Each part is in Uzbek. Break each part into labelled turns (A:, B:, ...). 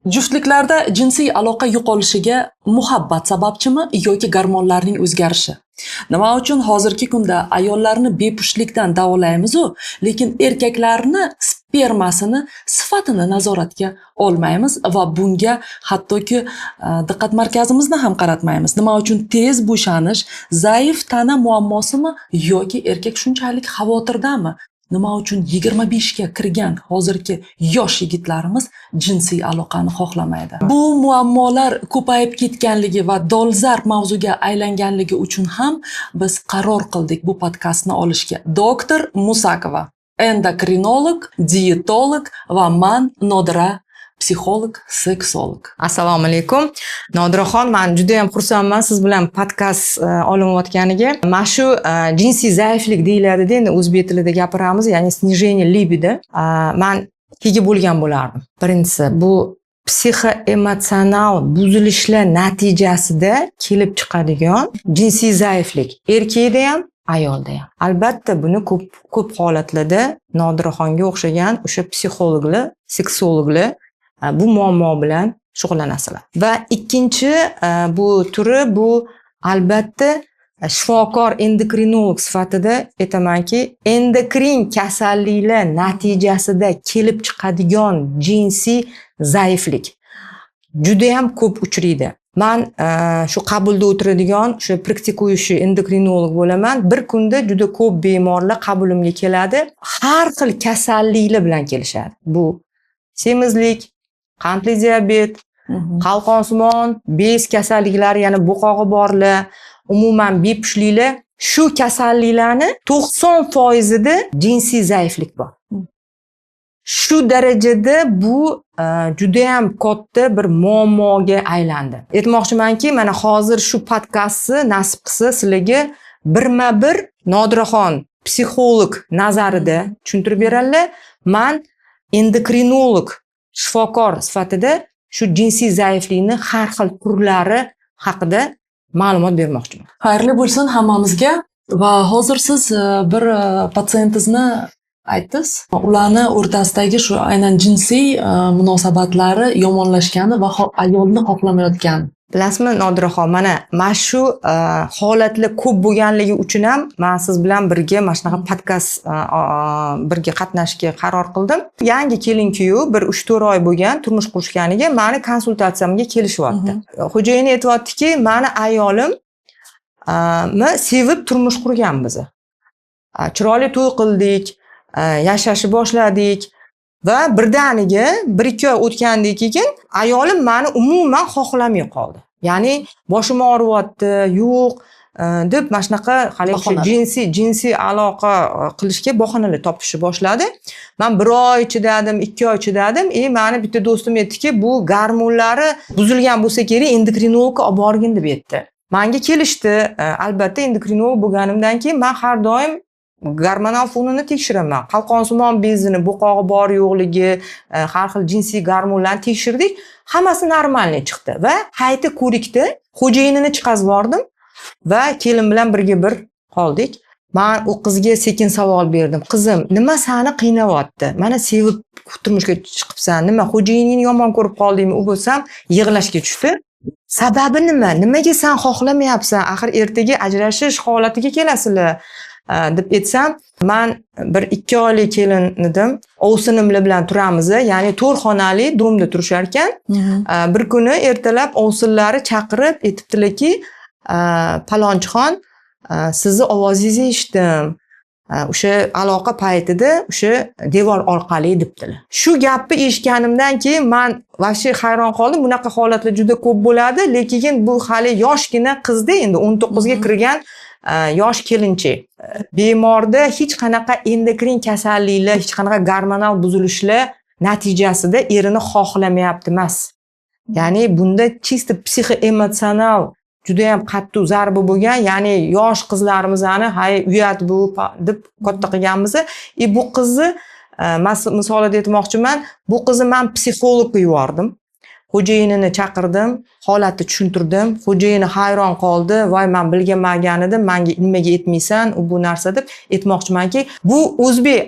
A: Juftliklarda jinsiy aloqa yo'qolishiga muhabbat sababchimi yoki gormonlarning o'zgarishi? Nima uchun hozirgi kunda ayollarni bepushtlikdan davolaymiz-u, lekin erkaklarni spermasini sifatini nazoratga olmaymiz va bunga hattoki diqqat markazimizni ham qaratmaymiz. Nima uchun tez bo'shanish zaif tana muammosimi yoki erkak shunchalik xavotirdami? Nima uchun 25 ga kirgan hozirgi yosh yigitlarimiz jinsiy aloqani xohlamaydi? Bu muammolar ko'payib ketganligi va dolzarb mavzuga aylanganligi uchun ham biz qaror qildik bu podkastni olishga. Doktor Musakova, endokrinolog, dietolog va man Nodira, psixolog, seksolog.
B: Assalomu alaykum. Nodiraxon, men juda ham xursandman siz bilan podkast olinayotganiga. Mana shu jinsiy zaiflik deyiladi-da, endi o'zbek tilida gapiramiz, ya'ni снижение libido. Men ikkiga bo'lgan bo'lardim. Birinchisi, bu psixoemotsional buzilishlar natijasida kelib chiqadigan jinsiy zaiflik. Erkakda ham, ayolda ham. Albatta buni ko'p holatlarda Nodiraxonga o'xshagan o'sha psixologlar, seksologlar bu muammo bilan shug'ullanasizlar. Va ikkinchi bu turi bu albatta shifokor endokrinolog sifatida aytamanki, endokrin kasalliklar natijasida kelib chiqadigan jinsiy zaiflik juda ham ko'p uchraydi. Men shu qabulda o'tiradigan, shu praktikuющий endokrinolog bo'laman. Bir kunda juda ko'p bemorlar qabulimga keladi. Har xil kasalliklar bilan kelishadi. Bu semizlik, qandli diabet, qalqonsimon, bez kasalliklari, ya'ni bo'qog'i borlar, umuman bepushtliklar, shu kasalliklarni 90% da jinsiy zaiflik bor. Shu darajada bu juda ham katta bir muammoga aylandi. Aytmoqchimanki, mana hozir shu podkastni nasib qilsa sizlarga birma-bir Nodiraxon psixolog nazarida tushuntirib beradilar. Men endokrinolog shifokor sifatida shu jinsiy zaiflikni har xil turlari haqida ma'lumot bermoqchiman.
A: Xayrli bo'lsin hammamizga. Va hozir siz bir patsientingizni aytdingiz. Ularni o'rtasidagi shu aynan jinsiy munosabatlari yomonlashgani va ayolni xohlamayotgani.
B: Bilasizmi Nodiraxon, mana shu holatlar ko'p bo'lganligi uchun ham men siz bilan birga mana shunaqa podkast birga qatnashishga qaror qildim. Yangi kelin-kuyu bir 3-4 oy bo'lgan turmush qurishganiga meni konsultatsiyamga kelishyapti. Xo'jayini aytayaptiki, meni ayolim sevib turmush qurgan bizni. Chiroyli to'y qildik, yashashni boshladik. Va birdaniga 1-2 oy o'tgandan keyin ayolim meni umuman xohlamay qoldi. Ya'ni boshim og'riyapti, yo'q deb mana shunaqa hali jinsiy aloqa qilishga bahonalar topishni boshladi. Men 1 oy chidadim, 2 oy chidadim. Meni bitta do'stim aytdiki, bu gormonlari buzilgan bo'lsa kerak, endokrinologga olib borgin deb aytdi. Menga kelishdi. Albatta endokrinolog bo'lganimdan keyin men har doim gormonal fonini tekshiraman. Qalqonsimon bezini, bo'qog'i bor yo'qligi, har xil jinsiy gormonlarni tekshirdik. Hammasi normalniy chiqdi va qayta ko'rikda xo'jayinini chiqazib bordim va kelin bilan birga bir qoldik. Men u qizga sekin savol berdim. Qizim, nima seni qiynayapti? Mana sevib turmushga chiqibsan, nima xo'jayiningni yomon ko'rib qoldingmi? U bo'lsam yig'lashga tushdi. Sababi nima? Nimaga sen xohlamayapsan? Axir ertaga ajrashish holatiga kelasizlar. Deb aytsam, men bir 2 oylik kelin edim. Ovsinimlar bilan turamiz, ya'ni 4 xonali domda turishar ekan. Bir kuni ertalab ovsinlari chaqirib aytibdilarki, palonchixon, sizni ovozingizni eshitdim. O'sha aloqa paytida o'sha devor orqali debdilar. Shu gapni eshitganimdan keyin men vashey hayron qoldim. Bunaqa holatlar juda ko'p bo'ladi, lekin bu hali yoshgina qizda, endi 19 ga kirgan yosh kelinchak. Bemorda hech qanaqa endokrin kasalliklar, hech qanaqa gormonal buzilishlar natijasida erini xohlamayapti emas. Ya'ni bunda chista psixoemotsional juda ham qattiq zarba bo'lgan, ya'ni yosh qizlarimizni hay uyat bu deb katta qilganmiz. Bu qizni misolida aytmoqchiman, bu qizni men psixologga yubordim. Xo'jayinini chaqirdim, holatni tushuntirdim. Xo'jayini hayron qoldi. Voy, men bilmagan edim, menga nimaga aytmaysan, u bu narsa deb aytmoqchimanki, bu o'zbek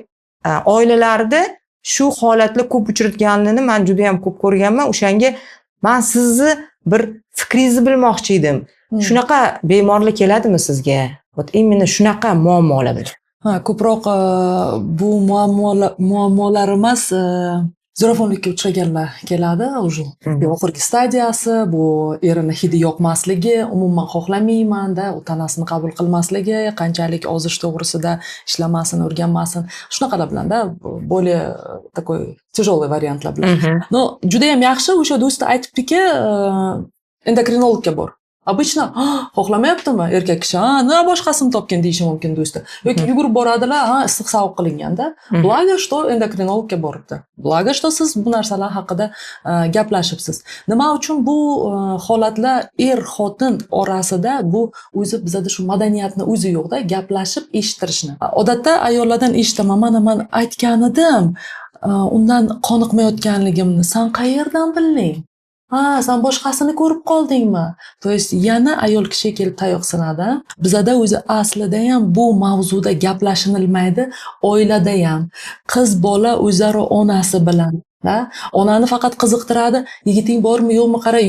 B: oilalarida shu holatlar ko'p uchratganini man juda ham ko'p ko'rganman. O'shanga man sizni bir fikringizni bilmoqchi edim. Shunaqa bemorlar keladimi sizga? Именно shunaqa muammolar bilan.
A: Ko'proq bu muammolar emas, zo'ravonlikka uchraganlar keladi. Уже oxirgi stadiyasi, bu erini hidi yoqmasligi, umuman xohlamayman-da, u tanasini qabul qilmasligi, qanchalik ozish to'g'risida ishlamasin, o'rganmasin. Shunaqalar bilan-da, более такой тяжелый variantlar bilan. No, juda ham yaxshi o'sha do'sti aytibdiki, endokrinologga bor. Обычно xohlamayaptimi erkak kishi? Na boshqasini topgan deyishi mumkin do'sti. Yoki yugurib boradilar, issiq sovuq qilinganda. Благо, что endokrinologga boribdi. Благо, что siz bu narsalar haqida gaplashibsiz. Nima uchun bu holatlar xotin orasida bu o'zi bizda shu madaniyatni o'zi yo'qda, gaplashib eshittirishni. Odatda ayollardan eshitaman, man aytgan edim, undan qoniqmayotganligimni san qayerdan bilding? Sen boshqasini ko'rib qoldingmi? To есть yana ayol kishi kelib tayoq sinadi. Bizda o'zi aslida ham bu mavzuda gaplashilmaydi, oilada ham. Qiz bola o'zaro onasi bilan, onani faqat qiziqtiradi, yigiting bormi, yo'qmi, qara,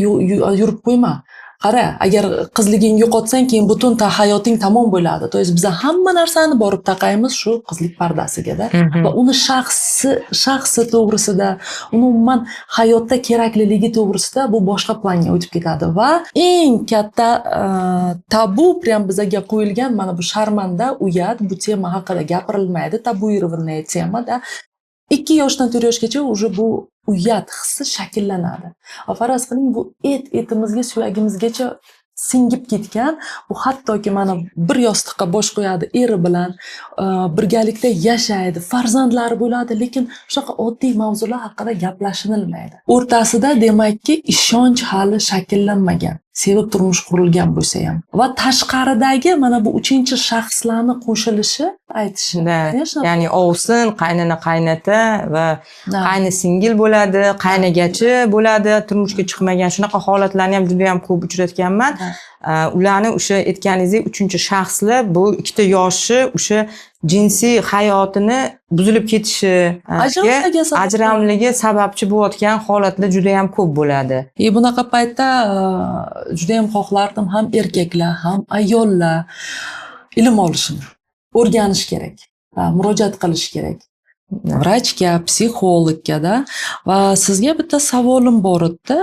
A: yurib qo'yma. Qara, agar qizligingni yo'qotsang, keyin butun hayoting tamom bo'ladi. To есть biz hamma narsani borib taqaymiz shu qizlik pardasiga-da. Va uni shaxsi to'g'risida, umuman hayotda kerakliligi to'g'risida bu boshqa planga o'tib ketadi va eng katta tabu prям bizga qo'yilgan mana bu sharmanda, uyat, bu tema haqida gapirilmaydi, tabuirованная tema-da. 2 yoshdan 4 yoshgacha уже bu uyat hissi shakllanadi. Va faraz qiling, bu etimizga, suyagimizgacha singib ketgan. Bu hattoki mana bir yostiqqa bosh qo'yadi eri bilan, birgalikda yashaydi, farzandlari bo'ladi, lekin shunaqa oddiy mavzular haqida gaplashilmaydi. O'rtasida demakki ishonch hali shakllanmagan. Sevib turmush qurilgan bo'lsa ham va tashqaridagi mana bu 3-shaxslarni qo'shilishi aytishida,
B: ya'ni ovsin, qaynona, qaynota va qayni singil bo'ladi, qaynagachi bo'ladi, turmushga chiqmagan shunaqa holatlarni ham juda ham ko'p uchratganman. Ularni o'sha aytganingizdek 3-shaxslar bu ikkita yoshi o'sha jinsiy hayotini buzilib ketishi, ajramligi sababchi bo'layotgan holatlar juda ham ko'p bo'ladi.
A: Bunaqa paytda juda ham xohlardim ham erkaklar, ham ayollar ilm olishini, o'rganish kerak, murojaat qilish kerak. Vrachga, psixologga-da. Va sizga bitta savolim bor edi.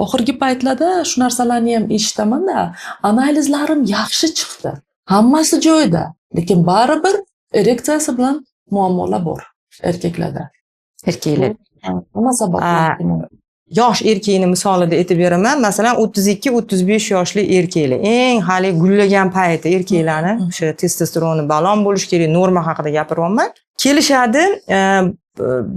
A: Oxirgi paytlarda shu narsalarni ham eshitaman-da, analizlarim yaxshi chiqdi. Hammasi joyida, lekin baribir ereksiyasi bilan muammolar bor erkaklarda.
B: Erkaklar.
A: Nima sababdan?
B: Yosh erkakni misolida aytib beraman. Masalan, 32-35 yoshli erkaklar, eng hali gullagan payti erkaklarni, o'sha testosteroni balon bo'lish kerak, norma haqida gapiryapman. Kelishadi,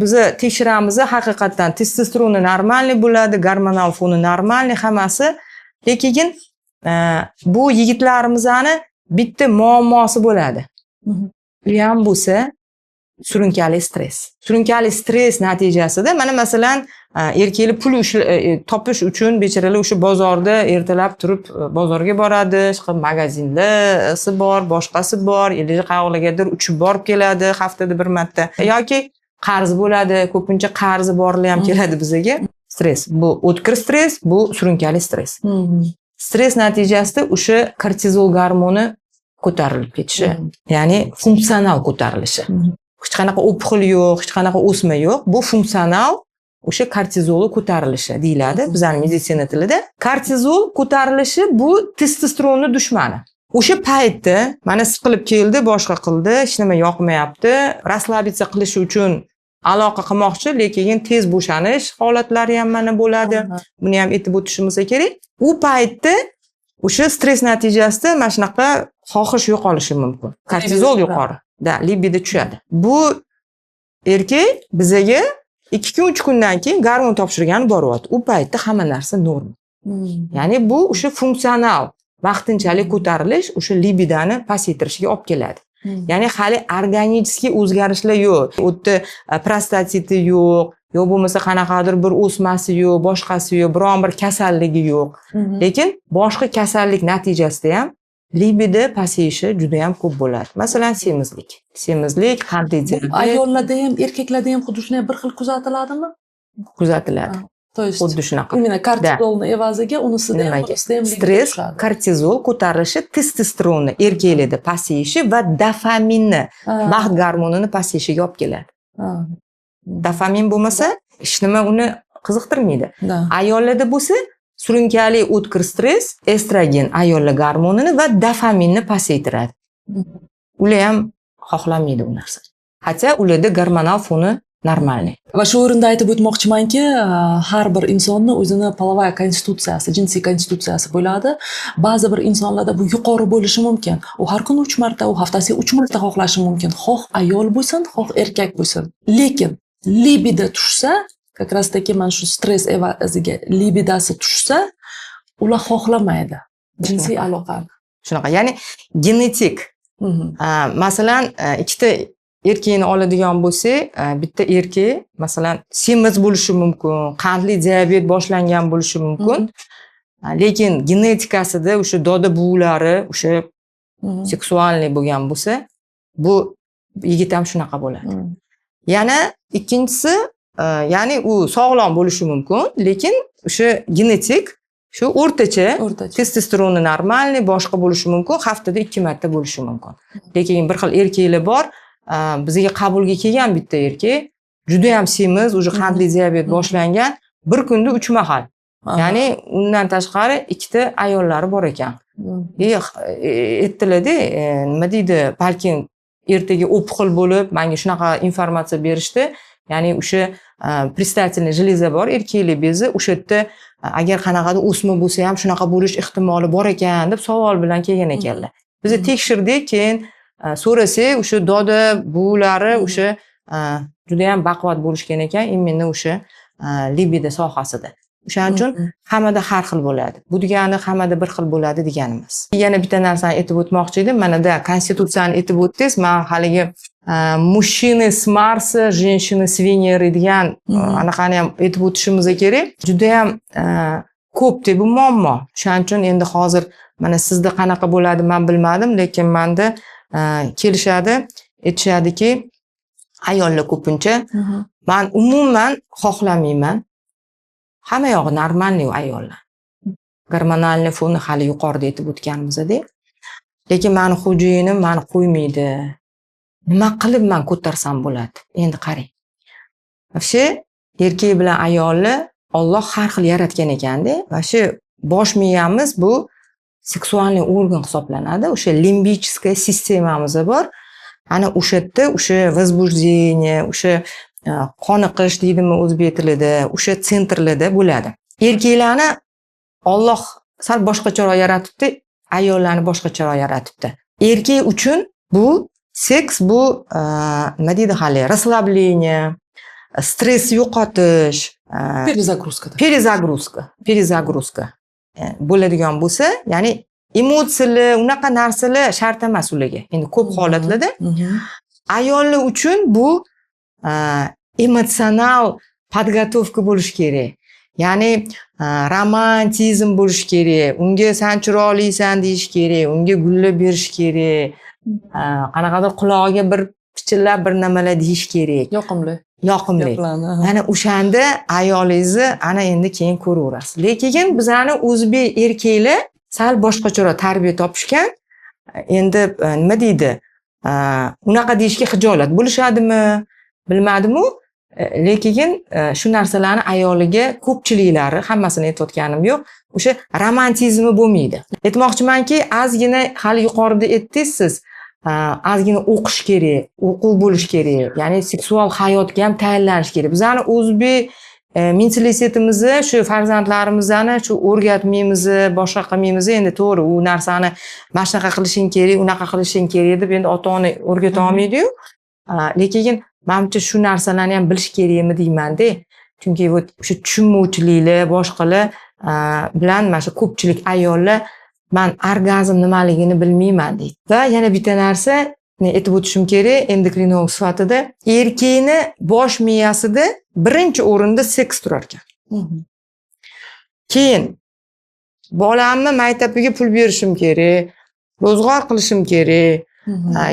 B: biz tekshiramiz, haqiqatan testosteroni normalniy bo'ladi, gormonal foni normalniy hammasi. Lekin bu yigitlarimizning bitta muammosi bo'ladi. U ham bo'lsa surunkali stres. Surunkali stres natijasida mana masalan erkaklar pul topish uchun bechoralar o'sha bozorda ertalab turib bozorga boradi, magazinlari bor, boshqasi bor, iloji qayerlargadir uchib borib keladi haftada bir marta. Yoki qarz bo'ladi, ko'pincha qarzi borlar ham keladi bizga. Stres, bu o'tkir stres, bu surunkali stres. Stres natijasida o'sha kortizol gormoni ko'tarilib ketishi, ya'ni funksional ko'tarilishi. Hech qanaqa o'pxil yo'q, hech qanaqa o'sma yo'q. Bu funksional o'sha kortizolni ko'tarilishi deyiladi bizning meditsina tilida. Kortizol ko'tarilishi bu testosteronning dushmani. O'sha paytda mana siqilib keldi, boshqa qildi, hech nima yoqmayapti, raslabitsa qilish uchun aloqa qilmoqchi, lekin tez bo'shanish holatlari ham mana bo'ladi. Buni ham aytib o'tishimiz kerak. U paytda o'sha stres natijasida mana shunaqa xohish yo'qolishi mumkin. Kortizol yuqori. Libido tushadi. Bu erkak bizaga 2-3 kundan keyin gormon topshirgani boryapti. U paytda hamma narsa normal. Ya'ni bu o'sha funksional vaqtinchalik ko'tarilish o'sha libidani pasaytirishga olib keladi. Ya'ni hali organizmga o'zgarishlar yo'q. U yerda prostatiti yo'q, yo bo'lmasa qanaqadir bir o'smasi yo'q, boshqasi yo'q, biron bir kasalligi yo'q. Lekin boshqa kasallik natijasida ham libido pasayishi juda ham ko'p bo'ladi. Masalan, semizlik, qandli diabet
A: Ayollarda ham, erkaklarda ham xuddi shunday bir xil kuzatiladimi?
B: kuzatiladi.
A: To есть
B: Xuddi shunaqa.
A: именно kortizolni evaziga unisida ham
B: Nimaga?
A: bunisida ham
B: Stress,
A: tushadi.
B: kortizol ko'tarilishi, testosteronni erkaklarda pasayishi va dopaminni,
A: Ha,
B: baxt gormonini pasayishiga olib keladi.
A: ha,
B: Dopamin bo'lmasa, hech nima uni qiziqtirmaydi.
A: da.
B: Ayollarda bo'lsa, surunkali o'tkir stress, estrogen ayollar gormonini va dopaminni pasaytiradi. Ular ham xohlamaydi u narsa. Hatto ularda gormonal foni normalniy.
A: Va shu o'rinda aytib o'tmoqchimanki, har bir insonni o'zini polovaya konstitutsiyasi, jinsiy konstitutsiyasi bo'ladi. Ba'zi bir insonlarda bu yuqori bo'lishi mumkin. U har kuni 3 marta, u haftasiga 3 marta xohlashi mumkin. Xoh ayol bo'lsin, xoh erkak bo'lsin. Lekin libido tushsa, как раз таки mana shu stress evaziga libidasi tushsa, ular xohlamaydi jinsiy aloqani.
B: Shunaqa, ya'ni genetik. Masalan, ikkita erkakni oladigan bo'lsak, bitta erkak masalan semiz bo'lishi mumkin, qandli diabet boshlangan bo'lishi mumkin. Lekin genetikasida o'sha doda buvilari o'sha seksualniy bo'lgan bo'lsa, bu yigit ham shunaqa bo'ladi. Yana ikkinchisi, ya'ni u sog'lom bo'lishi mumkin, lekin o'sha genetik shu o'rtacha testosteroni normalniy boshqa bo'lishi mumkin, haftada 2 marta bo'lishi mumkin. Lekin bir xil erkaklar bor, bizga qabulga kelgan bitta erkak juda ham semiz, o'sha qandli diabet boshlangan, bir kunda 3 mahal. Ya'ni undan tashqari ikkita ayollari bor ekan. Aytdilar-da, nima deydi, balki ertaga o'pqil bo'lib, menga shunaqa informatsiya berishdi. Ya'ni o'sha предстательный железа bor, erkaklik bezi, o'sha yerda agar qanaqadir o'sma bo'lsa ham shunaqa bo'lish ehtimoli bor ekan deb savol bilan kelgan ekanlar. Biz tekshirdik, keyin so'rasak, o'sha doda buvilari o'sha juda ham baquvvat bo'lishgan ekan, imенно o'sha libido sohasida. O'shaning uchun hammada har xil bo'ladi. Bu degani hammada bir xil bo'ladi degani emas. Yana bitta narsani aytib o'tmoqchi edim. Mana da konstitutsiyani aytib o'tdingiz. Men haligi mushina с Marsa, женщины с Venеры degan anaqani ham aytib o'tishimiz kerak. Juda ham ko'p bu muammo. O'shaning uchun endi hozir mana sizda qanaqa bo'ladi men bilmadim, lekin menda kelishadi, aytishadiki, ayollar ko'pincha men umuman xohlamayman. Hamma yog'i normalniy ayollar. Gormonalniy foni hali yuqorida aytib o'tganimizda. Lekin meni xo'jayinim meni qo'ymaydi. Nima qilib men ko'tarsam bo'ladi? Endi qarang. Shu erkak bilan ayolni Alloh har xil yaratgan ekanda, va shu bosh miyamiz bu seksualniy organ hisoblanadi. O'sha limbichеская sistemamiz bor. Ana o'sha yerda o'sha возбуждение, o'sha qoniqish deydimi o'zbek tilida, o'sha sentrlarda bo'ladi. Erkaklarni Alloh sal boshqacharoq yaratibdi, ayollarni boshqacharoq yaratibdi. Erkak uchun bu seks bu nima deydi hali, расслабление, stress yo'qotish, перезагрузка bo'ladigan bo'lsa, ya'ni emotsiyalar, unaqa narsalar shart emas ularga. Endi ko'p holatlarda ayollar uchun bu emotsional podgotovka bo'lish kerak. Ya'ni romantizm bo'lish kerak. Unga sen chiroylisan deyish kerak, unga gullar berish kerak. Qanaqadir qulog'iga bir pichillab bir nimalar deyish kerak. Yoqimli. Ana o'shanda ayolingizni ana endi keyin ko'raverasiz. Lekin bizani o'zbek erkaklar sal boshqacharoq tarbiya topishgan. Endi nima deydi? Unaqa deyishga xijolat bo'lishadimi? Bilmadim-u. Lekin shu narsalarni ayoliga ko'pchiliklari, hammasini aytayotganim yo'q, o'sha romantizmi bo'lmaydi. Aytmoqchimanki, ozgina hali yuqorida aytdingiz siz, ozgina o'qish kerak, o'quv bo'lish kerak. Ya'ni seksual hayotga ham tayyorlanish kerak. Bizani o'zbek mentalitetimizni, shu farzandlarimizni shu o'rgatmaymiz, boshqa qilmaymiz. Endi to'g'ri, u narsani mana shunaqa qilishing kerak, unaqa qilishing kerak deb endi ota-ona o'rgata olmaydi-yu. Lekin menimcha shu narsalarni ham bilish kerakmi deyman-da. Chunki o'sha tushunmovchiliklar, boshqalar bilan mana shu ko'pchilik ayollar men orgazm nimaligini bilmayman deydi. Va yana bitta narsa aytib o'tishim kerak, endokrinolog sifatida, erkakni bosh miyasida birinchi o'rinda seks turar ekan. Keyin bolamni maktabiga pul berishim kerak, ro'zg'or qilishim kerak,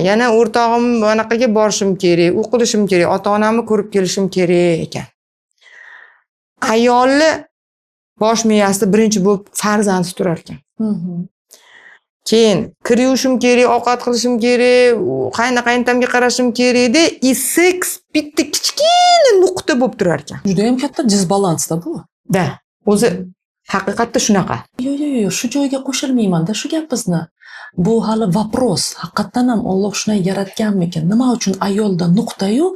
B: yana o'rtog'im anaqaga borishim kerak, u qilishim kerak, ota-onamni ko'rib kelishim kerak ekan. Ayolni bosh miyasida birinchi bo'lib farzand turar ekan. Keyin kir yuvishim kerak, ovqat qilishim kerak, qaynotamga qarashim kerakda, seks bitta kichkina nuqta bo'lib turar ekan.
A: Juda ham katta disbalansda bu.
B: Da, o'zi haqiqatda shunaqa.
A: Yo'q, shu joyga qo'shilmayman-da shu gapingizni. Bu hali vopros. Haqiqatan ham Alloh shunday yaratganmikin? Nima uchun ayolda nuqta-yu,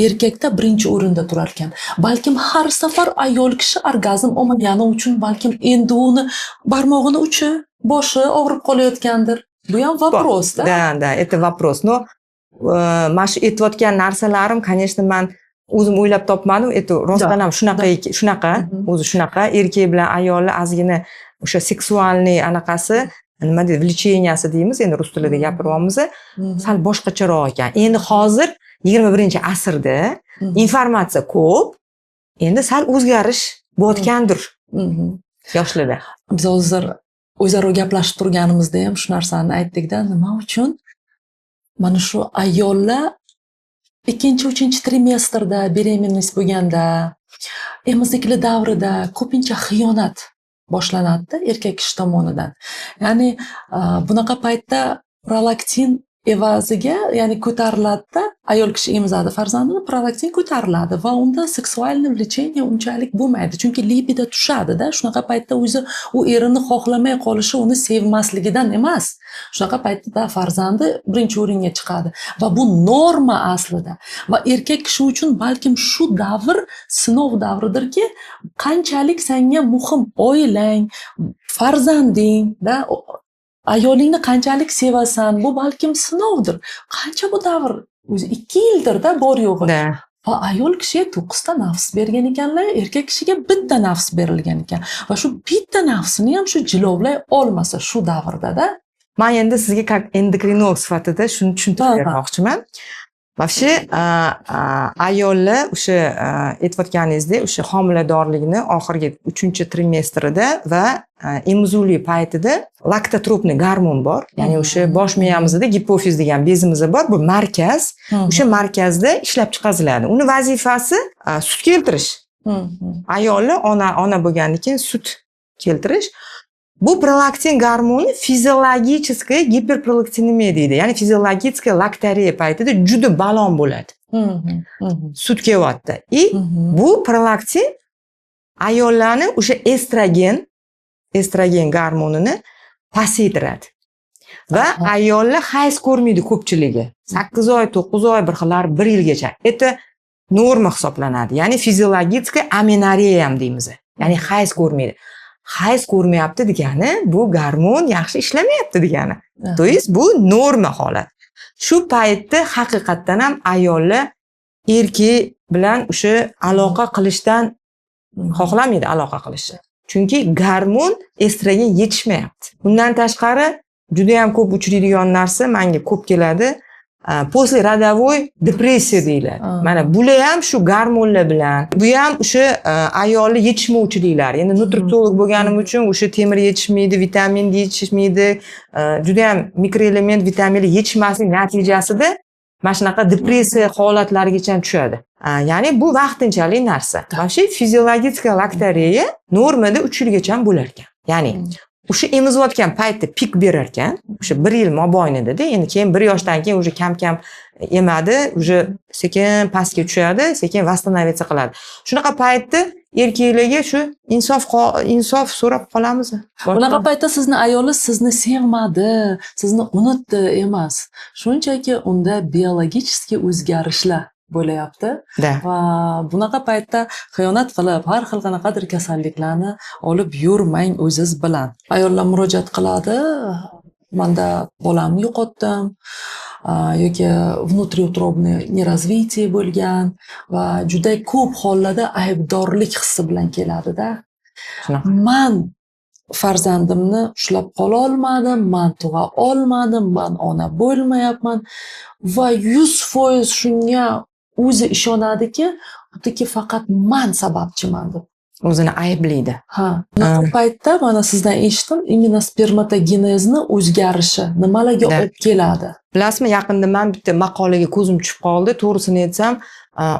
A: erkakda birinchi o'rinda turar ekan? Balkim har safar ayol kishi orgazm olmagani uchun, balkim endi uni barmog'ini uchi, boshi og'rib qolayotgandir. Bu ham vopros-da.
B: Da, это вопрос. Но mana shu aytayotgan narsalarim, конечно, men o'zim o'ylab topmadim. Rostdan ham shunaqa, o'zi shunaqa. Erkak bilan ayolni ozgina o'sha seksualniy anaqasi, nima deydi, влеченияsi deymiz, endi rus tilida gapiryapmiz, sal boshqacharoq ekan. Endi hozir 21-asrda informatsiya ko'p, endi sal o'zgarish bo'layotgandir yoshlarda.
A: Biz hozir o'zaro gaplashib turganimizda ham shu narsani aytdik-da, nima uchun mana shu ayollar 2-3 trimestrda beremenность bo'lganda, emizikli davrida ko'pincha xiyonat boshlanadi erkak kishi tomonidan. Ya'ni bunaqa paytda prolaktin evaziga, ya'ni ko'tariladi-da, ayol kishi emizadi farzandini, prolaktin ko'tariladi va unda seksualniy влечение unchalik bo'lmaydi. Chunki libido tushadi-da. Shunaqa paytda o'zi u erini xohlamay qolishi uni sevmasligidan emas. Shunaqa paytda farzandi birinchi o'ringa chiqadi va bu norma aslida. Va erkak kishi uchun balkim shu davr sinov davridirki, qanchalik senga muhim oilang, farzanding, da ayolingni qanchalik sevasan, bu balkim sinovdir. Qancha bu davr? O'zi 2 yildir-da bor yo'g'i. Va ayol kishiga 9 ta nafs bergan ekanlar, erkak kishiga bitta nafs berilgan ekan. Va shu bitta nafsini ham shu jilovlay olmasa shu davrda-da.
B: Men endi sizga как endokrinolog sifatida shuni tushuntirib bermoqchiman. Вообще ayollar o'sha aytayotganingizdek, o'sha homiladorlikni oxirgi 3-trimestrida va emizuvlik paytida laktotropniy gormon bor. Ya'ni o'sha bosh miyamizda gipofiz degan bezimiz bor. Bu markaz. O'sha markazda ishlab chiqariladi. Uni vazifasi sut keltirish. Ayollar ona bo'lgandan keyin sut keltirish. Bu prolaktin gormoni fiziologическая giperprolaktinemiya deydi. Ya'ni fiziologическая laktoriya paytida juda balon bo'ladi. Sut kelyapti. Bu prolaktin ayollarni o'sha estrogen gormonini pasaytiradi. Va ayollar hayz ko'rmaydi ko'pchiligi. 8 oy, 9 oy, bir xillar 1 yilgacha. Это norma hisoblanadi. Ya'ni fiziologическая amenorreya ham deymiz. Ya'ni hayz ko'rmaydi. Hayz ko'rmayapti degani, bu gormon yaxshi ishlamayapti degani. To есть bu norma holat. Shu paytda haqiqatdan ham ayollar erkak bilan o'sha aloqa qilishdan xohlamaydi aloqa qilishni. Chunki gormon estrogen yetishmayapti. Bundan tashqari juda ham ko'p uchraydigan narsa menga ko'p keladi. После родовой depressiya deyiladi. Mana bular ham shu gormonlar bilan. Bu ham o'sha ayolni yetishmovchiliklar. Endi nutritsiyolog bo'lganim uchun o'sha temir yetishmaydi, vitamin D yetishmaydi, juda ham mikroelement vitaminlar yetishmaslik natijasida mana shunaqa depressiya holatlarigacha tushadi. Ya'ni bu vaqtinchalik narsa. Вообще fiziologik laktoriya normada 3 yilgacha bo'lar ekan. Ya'ni o'sha emizayotgan paytda pik berar ekan, o'sha 1 yil mobaynida, endi keyin 1 yoshdan keyin o'sha kam-kam emadi, o'sha sekin pastga tushadi, sekin восстановиться qiladi. Shunaqa paytda erkaklarga shu insof so'rab qolamiz.
A: Bunaqa paytda sizni ayolingiz sizni sevmadi, sizni unutdi emas. Shunchaki unda biologический o'zgarishlar bo'layapti. Va bunaqa paytda xiyonat qilib, har xil qanaqadir kasalliklarni olib yurmang o'ziz bilan. Ayollar murojaat qiladi, menda bolamni yo'qotdim yoki внутриутробный неразвитие bo'lgan va juda ko'p hollarda aybdorlik hissi bilan keladi-da. Men farzandimni ushlab qola olmadim, men tug'a olmadim, men ona bo'lmayapman va 100% shunga o'zi ishonadiki, xuddi faqat men sababchiman deb.
B: o'zini ayblaydi.
A: Ha, bunaqa paytda mana sizdan eshitdim, imенно spermatogenezni o'zgarishi nimalarga
B: Da.
A: olib keladi?
B: Bilasizmi, yaqinda men bitta maqolaga ko'zim tushib qoldi. To'g'risini aytsam,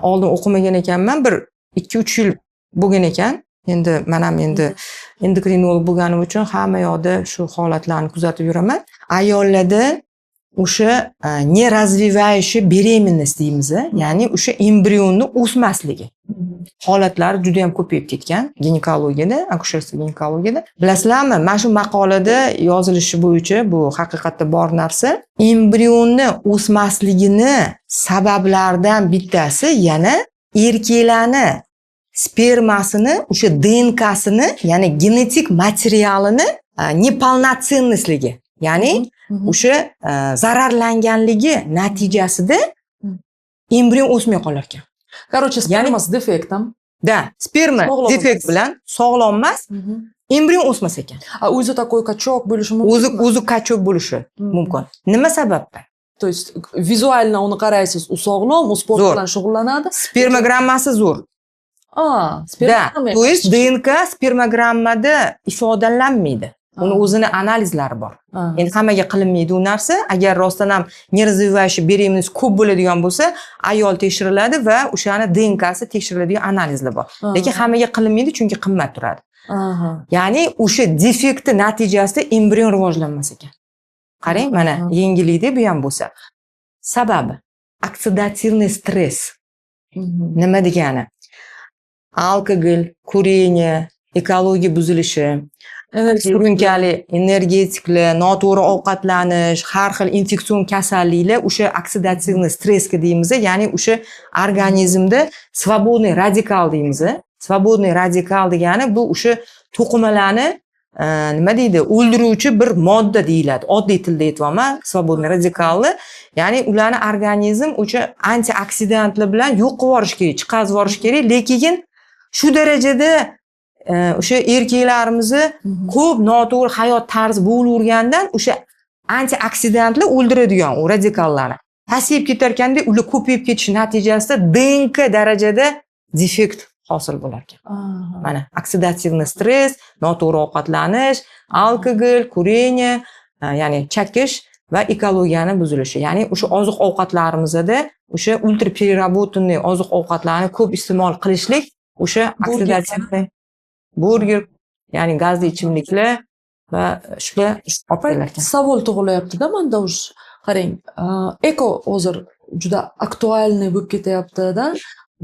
B: oldin o'qimagan ekanman, bir 2-3 yil bo'lgan ekan. Endi men ham endokrinolog bo'lganim uchun hamma yoqda shu holatlarni kuzatib yuraman. Ayollarda o'sha неразвивающая беременность deymiz, ya'ni o'sha embrionni o'smasligi holatlari juda ham ko'payib ketgan ginekologiyada, akusherskiya ginekologiyada. Bilasizlarmi, mana shu maqolada yozilishi bo'yicha bu haqiqatda bor narsa. Embrionni o'smasligini sabablaridan bittasi yana erkaklarni spermasini, o'sha DNKsini, ya'ni genetik materialini неполноценностligi, ya'ni o'sha zararlanganligi natijasida embrion o'smay qolar ekan.
A: Короче, spermasi defektam.
B: Da, sperma
A: Sog'lom
B: defekt
A: emas.
B: bilan sog'lom emas, embrion o'smas ekan.
A: A o'zi такой качок bo'lishi mumkin.
B: O'zi kachok bo'lishi mumkin. Nima sababdan?
A: То есть vizualni uni qaraysiz, u sog'lom, u sport
B: Zo'r.
A: bilan shug'ullanadi.
B: Spermogrammasi zo'r.
A: Da,
B: Da, to есть DNK spermogrammada ifodalanmaydi. Uni o'zini analizlari bor. Endi hammaga qilinmaydi u narsa. Agar rostdan ham неразвивающая беременность ko'p bo'ladigan bo'lsa, ayol tekshiriladi va o'shani DNKsi tekshiriladigan analizlar bor. Lekin hammaga qilinmaydi chunki qimmat turadi. Ya'ni o'sha defektni natijasida embrion rivojlanmas ekan. Qarang, mana yengillikda bu ham bo'lsa. Sababi oksidativniy stress. Nima degani? Alkogol, kurение, ekologiya buzilishi, surunkali energetiklar, noto'g'ri ovqatlanish, har xil infeksion kasalliklar o'sha oksidativniy stressga deymiz, ya'ni o'sha organizmda svobodniy radikal deymiz. Svobodniy radikal degani bu o'sha to'qimalarni nima deydi, o'ldiruvchi bir modda deyiladi. Oddiy tilda aytyapman, svobodniy radikalni, ya'ni ularni organizm o'sha antioksidantlar bilan yo'q qilib yuborish kerak, chiqarib yuborish kerak, lekin shu darajada o'sha erkaklarimizni ko'p noto'g'ri hayot tarzi bo'lavergandan o'sha antioksidantlar o'ldiradigan u radikallarni pasayib ketar ekanda, ular ko'payib ketishi natijasida DNK darajada defekt hosil bo'lar ekan. Mana oksidativniy stress, noto'g'ri ovqatlanish, alkogol, kurение, ya'ni chakish va ekologiyani buzilishi. Ya'ni o'sha oziq-ovqatlarimizda o'sha ultrapererabotanniy oziq-ovqatlarni ko'p iste'mol qilishlik o'sha oksidativniy burger, ya'ni gazli ichimliklar va shular olib kelar ekan.
A: Savol tug'ilyapti-da menda ush. Qarang, eko hozir juda aktualniy bo'lib ketyapti-da.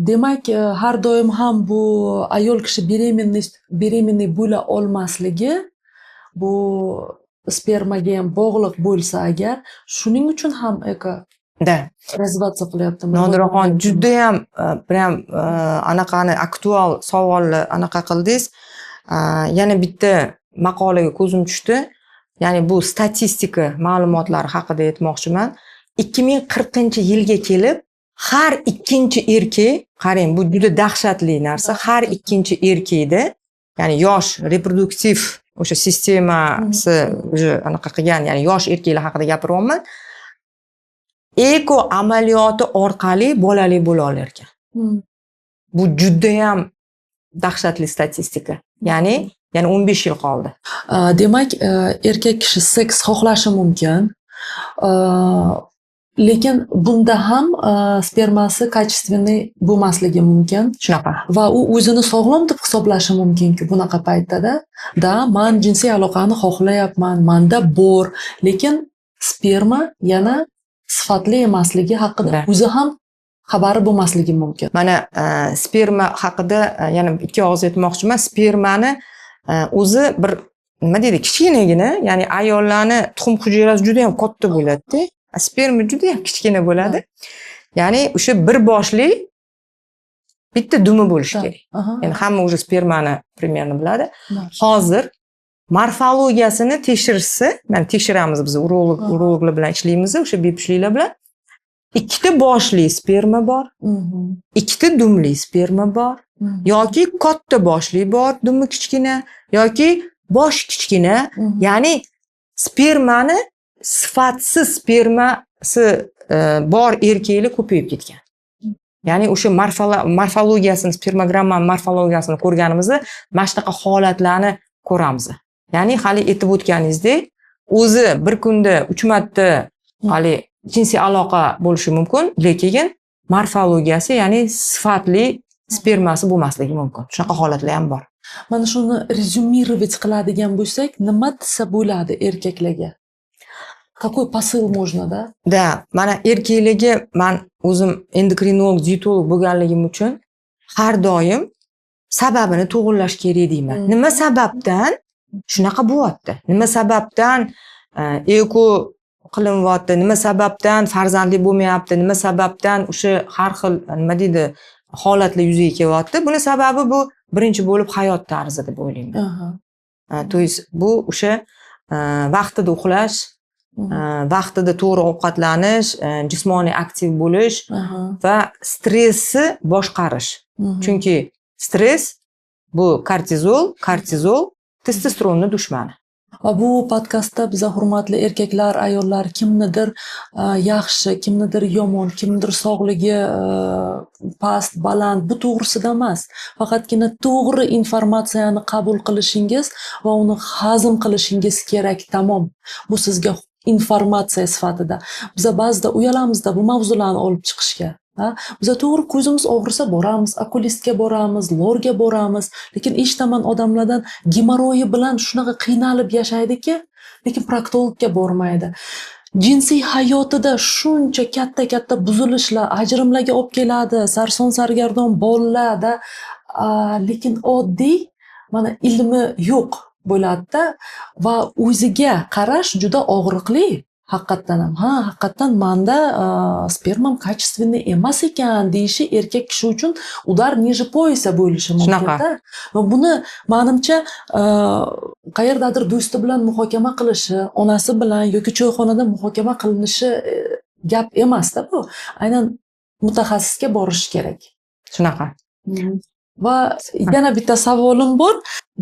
A: Demak, har doim ham bu ayol kishi beremenniy bo'la olmasligi bu spermaga ham bog'liq bo'lsa agar, shuning uchun ham eko
B: Da.
A: razvatsiya qilyaptimi?
B: Nodiraxon, juda ham prям anaqani aktual savolni anaqa qildingiz. Yana bitta maqolaga ko'zim tushdi. Ya'ni bu statistika ma'lumotlari haqida aytmoqchiman. 2040-yilga kelib har ikkinchi erkak, qarang, bu juda dahshatli narsa, har ikkinchi erkakda, ya'ni yosh reproduktiv o'sha sistemasi anaqa qilgan, ya'ni yosh erkaklar haqida gapiryapman. Eko amaliyoti orqali bolali bo'la olar ekan. Bu juda ham dahshatli statistika. Ya'ni 15 yil qoldi.
A: Demak, erkak kishi seks xohlashi mumkin. Lekin bunda ham spermasi качественный bo'lmasligi mumkin.
B: Shunaqa.
A: Va u o'zini sog'lom deb hisoblashi mumkin-ku bunaqa paytda. Men jinsiy aloqani xohlayapman, menda bor, lekin sperma yana sifatli emasligi haqida o'zi ham xabari bo'lmasligi mumkin.
B: Mana sperma haqida yana ikki og'iz aytmoqchiman. Spermani o'zi bir nima deydi, kichkinagina, ya'ni ayollarni tuxum hujayrasi juda ham katta bo'ladi-da. Sperma juda ham kichkina bo'ladi. Ya'ni o'sha bir boshli bitta dumi bo'lishi kerak. Endi hamma o'sha spermani примерно biladi. Hozir morfologiyasini tekshirishsa, mana tekshiramiz biz urologlar bilan ishlaymiz, o'sha bepushtliklar bilan. Ikkita boshli sperma bor, ikkita dumli sperma bor, yoki katta boshli bor, dumi kichkina, yoki bosh kichkina, ya'ni spermani sifatsiz spermasi bor erkaklar ko'payib ketgan. Ya'ni o'sha morfologiyasini, spermogramma morfologiyasini ko'rganimizda mana shunaqa holatlarni ko'ramiz. Ya'ni hali aytib o'tganingizdek, o'zi bir kunda 3 marta hali jinsiy aloqa bo'lishi mumkin, lekin morfologiyasi, ya'ni sifatli spermasi bo'lmasligi mumkin. Shunaqa holatlar ham bor.
A: Mana shuni rezyumirovat qiladigan bo'lsak, nima desa bo'ladi erkaklarga? Какой посыл можно, да?
B: Da, mana erkaklarga men o'zim endokrinolog, dietolog bo'lganligim uchun har doim sababini to'g'irlash kerak deyman. Nima sababdan shunaqa bo'lyapti? Nima sababdan eko qilinyapti? Nima sababdan farzandli bo'lmayapti? Nima sababdan o'sha har xil nima deydi holatlar yuzaga kelyapti? Buni sababi bu birinchi bo'lib hayot tarzi deb o'ylayman. To есть bu o'sha vaqtida uxlash, vaqtida to'g'ri ovqatlanish, jismoniy aktiv bo'lish va stressni boshqarish. Chunki stress bu kortizol testosteronni dushmani.
A: Va bu podkastda biz hurmatli erkaklar, ayollar kimnidir yaxshi, kimnidir yomon, kimnidir sog'ligi past, baland, bu to'g'risida emas. Faqatgina to'g'ri informatsiyani qabul qilishingiz va uni hazm qilishingiz kerak, tamom. Bu sizga informatsiya sifatida. Biz ba'zida uyalamizda bu mavzularni olib chiqishga. Biz to'g'ri ko'zimiz og'risa boramiz, okulistga boramiz, lorga boramiz, lekin eshitaman odamlardan gemoroyi bilan shunaqa qiynalib yashaydiki, lekin proktologga bormaydi. Jinsiy hayotida shuncha katta buzilishlar, ajrimlarga olib keladi, sarson sargardon bolalarda, lekin oddiy mana ilmi yo'q bo'ladi-da va o'ziga qarash juda og'riqli. Haqiqatdan ham, haqiqatdan menda spermam качественный emas ekan deyishi erkak kishi uchun udar ниже пояса bo'lishi mumkin-da. Va buni menimcha qayerdadir do'sti bilan muhokama qilishi, onasi bilan yoki choyxonada muhokama qilinishi gap emas-da bu. Aynan mutaxassisga borish kerak.
B: Shunaqa.
A: Va yana bitta savolim bor.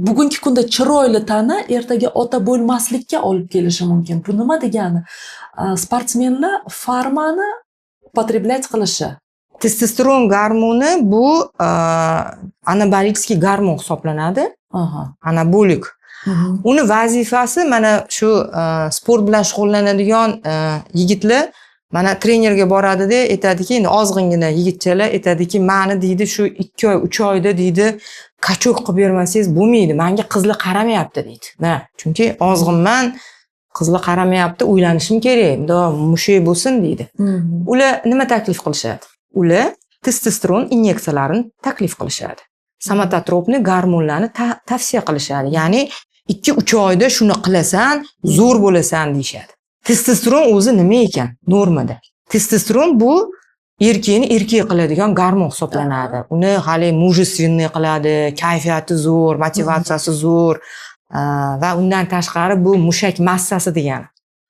A: Bugungi kunda chiroyli tana ertaga ota bo'lmaslikka olib kelishi mumkin. Bu nima degani? Sportsmenlar farmani upotreblять qilishi.
B: Testosteron gormoni bu anabolik gormon hisoblanadi. Anabolik. Uni vazifasi mana shu sport bilan shug'ullanadigan yigitlar mana trenerga boradida aytadiki, endi ozg'ingina yigitchalar aytadiki, meni deydi shu 2 oy, 3 oyda deydi kachok qilib bermasangiz bo'lmaydi. Menga qizlar qaramayapti deydi. Chunki ozg'inman, qizlar qaramayapti, uylanishim kerak. Unda mushak bo'lsin deydi. Ular nima taklif qilishadi? Ular testosteron inyeksiyalarini taklif qilishadi. Somatotropni gormonlarni tavsiya qilishadi. Ya'ni 2-3 oyda shuni qilasan, zo'r bo'lasan deyshadi. Testosteron o'zi nima ekan normada? Testosteron bu erkakni erkak qiladigan gormon hisoblanadi. Uni hali mujestvenniy qiladi, kayfiyati zo'r, motivatsiyasi zo'r va undan tashqari bu mushak massasi degani.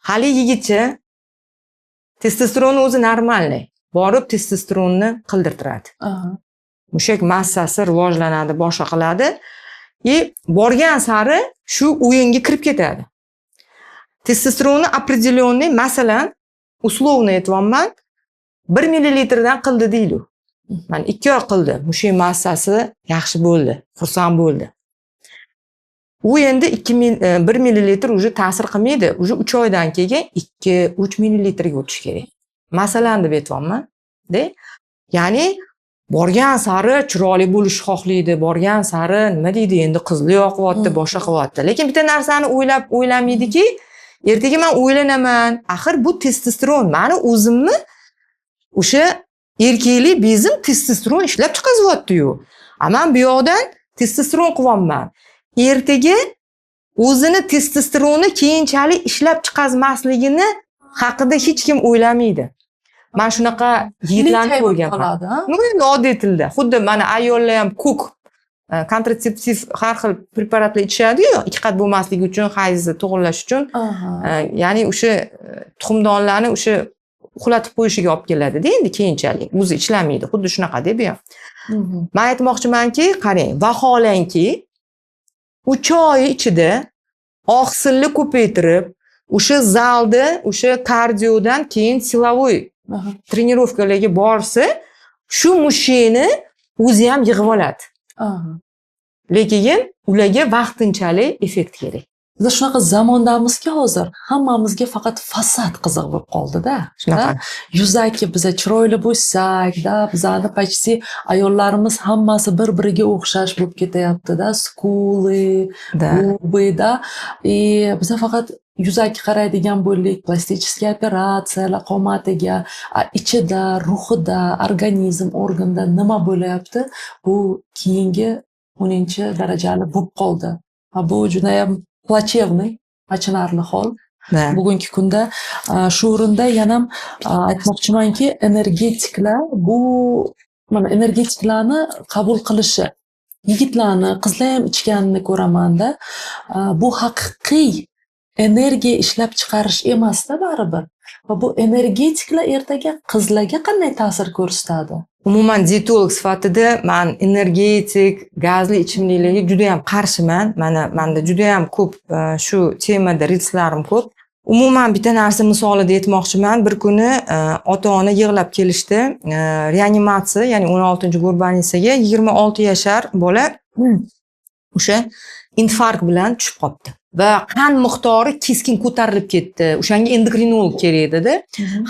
B: Hali yigitcha testosteron o'zi normalniy, borib testosteronni qildirtiradi. Mushak massasi rivojlanadi, boshqa qiladi. Borgan sari shu o'yinga kirib ketadi. Testosteronni определенный, masalan, условно aytyapman, 1 millilitrdan qildi deylik. Men 2 oy qildi, mushak massasi yaxshi bo'ldi, xursand bo'ldi. U endi 1 millilitr уже ta'sir qilmaydi. Уже 3 oydan keyin 2-3 millilitrga o'tish kerak. Masalan deb aytyapman. Ya'ni borgan sari chiroyli bo'lish xohlaydi, borgan sari nima deydi, endi qizli yoqyapti, boshqa qilyapti. Lekin bitta narsani o'ylamaydiki, ertaga men o'ylanaman, axir bu testosteron, meni o'zimni o'sha erkaklik bezim testosteron ishlab chiqazyapti-yu. Men bu yoqdan testosteron qilyapman. Ertaga o'zini testosteronni keyinchalik ishlab chiqazmasligini haqida hech kim o'ylamaydi. Men shunaqa yigitlarni ko'rganman. Endi oddiy tilda, xuddi mana ayollar ham ko'k kontratseptiv har xil preparatlar ichishadi-yu, 2 qat bo'lmasligi uchun, hayzni to'g'irlash uchun. Ya'ni o'sha tuxumdonlarni o'sha uxlatib qo'yishiga olib keladi-da, endi keyinchalik o'zi ishlamaydi. Xuddi shunaqa deb ham. Men aytmoqchimanki, qarang, vaholanki 3 oy ichida oqsilni ko'paytirib, o'sha zalda, o'sha kardiodan keyin silovoy trenirovkalarga borsa, shu mushukni o'zi ham yig'ib oladi.
A: Aha.
B: Lekin ularga vaqtinchalik effekt kerak.
A: Biz shunaqa zamondamizki hozir hammamizga faqat fasad qiziq bo'lib qoldi-da.
B: Shunaqa.
A: Yuzaki biza chiroyli bo'lsak-da, bizani почти ayollarimiz hammasi bir-biriga o'xshash bo'lib ketyapti-da, skuli,
B: Da.
A: g'ubi-da. Biza faqat yuzaki qaraydigan bo'ldik, plastik operatsiyalar qomatiga, ichida, ruhida, organizm, organda nima bo'lyapti, bu keyingi 10-darajali bo'lib qoldi. Bu juda ham plachevniy, achinarli hol.
B: Da.
A: Bugungi kunda shu o'rinda yana aytmoqchimanki, energetiklar bu mana energetiklarni qabul qilishi, yigitlarni, qizlar ham ichganini ko'ramanda, bu haqiqiy energiya ishlab chiqarish emasda baribir. Va bu energetiklar ertaga qizlarga qanday ta'sir ko'rsatadi?
B: Umuman dietolog sifatida men energetik, gazli ichimliklarga juda ham qarshiman. Menda juda ham ko'p shu temada ritslarim ko'p. Umuman bitta narsa misolida aytmoqchiman. Bir kuni ota-ona yig'lab kelishdi. Reanimatsiya, ya'ni 16-go'rbanitsaga 26 yashar bola o'sha infarkt bilan tushib qoldi. Va qon miqdori keskin ko'tarilib ketdi. O'shanga endokrinolog kerak edi.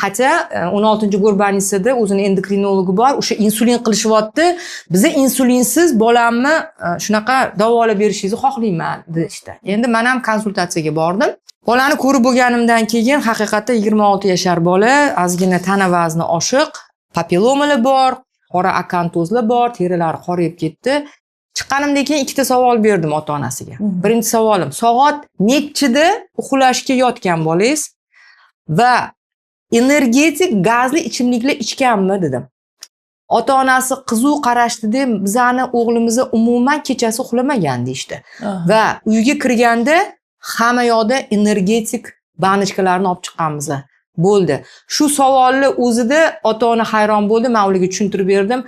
B: Hatto 16-go'rbanitsada o'zini endokrinologi bor, o'sha insulin qilishyapti. Biza insulinsiz bolamni shunaqa davolab berishingizni xohlayman dedi. Endi men ham konsultatsiyaga bordim. Bolani ko'rib bo'lganimdan keyin haqiqatda 26 yashar bola, ozgina tana vazni oshiq, papillomalar bor, qora akantozlar bor, terilari qorayib ketdi. Chiqqanimdan keyin ikkita savol berdim ota-onasiga. Birinchi savolim, soat nechida uxlashga yotgan bolangiz va energetik gazli ichimliklar ichganmi dedim. Ota-onasi qizuv qarashdi, bizani o'g'limiz umuman kechasi uxlamagan deydi. Va uyga kirganda hamma yoqda energetik banishkalarni olib chiqqanmiz. Bo'ldi. Shu savolni o'zida ota-ona hayron bo'ldi, men ularga tushuntirib berdim.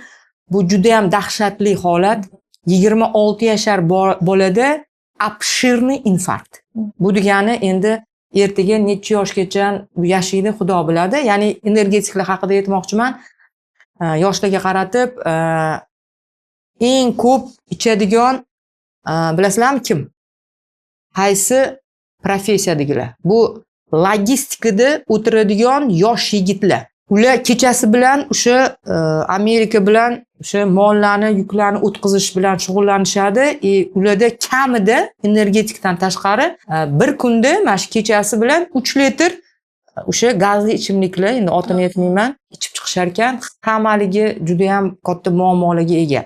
B: Bu juda ham dahshatli holat. 26 yashar bolada обширный infarkt. Bu degani endi ertaga necha yoshgacha yashaydi Xudo biladi. Ya'ni energetiklar haqida aytmoqchiman. Yoshlarga qaratib, eng ko'p ichadigan bilasizlarmi kim? Qaysi professiyadagilar? Bu logistikada o'tiradigan yosh yigitlar. Ular kechasi bilan o'sha Amerika bilan o'sha mollarni, yuklarni o'tkazish bilan shug'ullanishadi. Ularda kamida energetikdan tashqari bir kunda mana shu kechasi bilan 3 litr o'sha gazli ichimliklar, endi otini aytmayman, ichib chiqishar ekan. Hammaligi juda ham katta muammolarga ega.